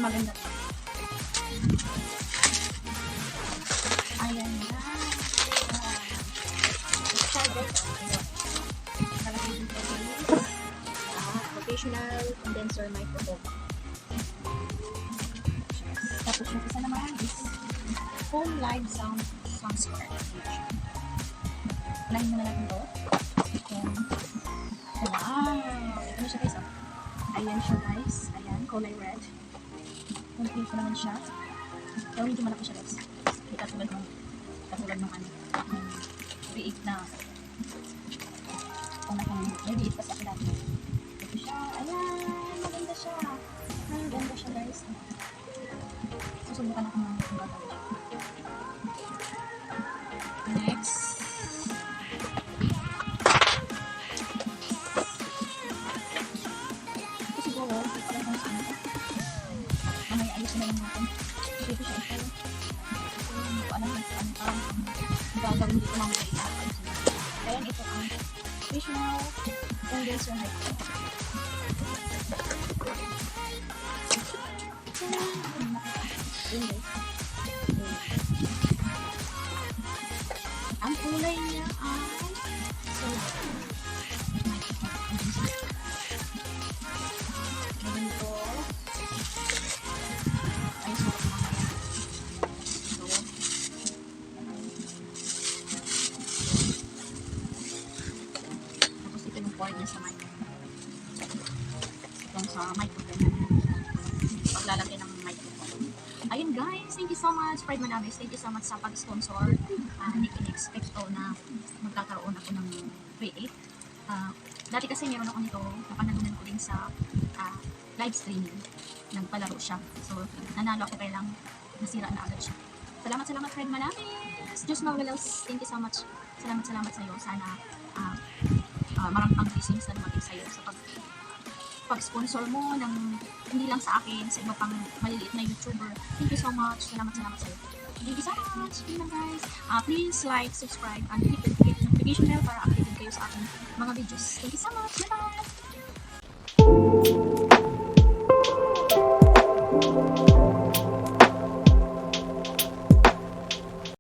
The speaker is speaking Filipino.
maganda. Ayan na. Professional condenser microphone. Tapos yung isa naman is home live sound square. Unahin muna natin ito. Wow! Ano siya guys? Ayan siya guys. Ayan, kulay red. Complete naman siya. Pero medyo malaki siya guys. Katulad ng ano, V8 na kung may V8 pa sa akin natin. Ito siya. Ayan! Maganda siya. Maganda siya guys. Susubukan ako ng gagawin siya. Next. Ito siguro, parang kung saan ito. Mamaya ayusin na lang natin. Dito siya ito. Alam mo saan parang gagawin dito mamaya. Kaya ito ang visual condenser microphone. Ang kulay niya ay silver. Ganito. Ay, suot mamaya. Tapos ito yung port niya sa mic. Itong sa microphone. Paglalagay ng microphone. Ayun guys, thank you so much Pride Manamis, thank you so much sa pag-sponsor. Hindi ko na-expect to na magkakaroon ako ng V8. Dati kasi meron ako nito, napanalunan ko din sa live streaming. Nagpalaro siya. So, nanalo ako kaya lang nasira na agad siya. Salamat Pride Manamis. Diyos Novelos, thank you so much. Salamat sa iyo. Sana marang pang blessings na dumating sa iyo sa pag-sponsor mo ng hindi lang sa akin, sa iba pang maliliit na YouTuber. Thank you so much. Salamat sa iyo. Thank you so much. Yun lang guys. Please like, subscribe, and hit the notification bell para updated kayo sa aking mga videos. Thank you so much. Bye-bye!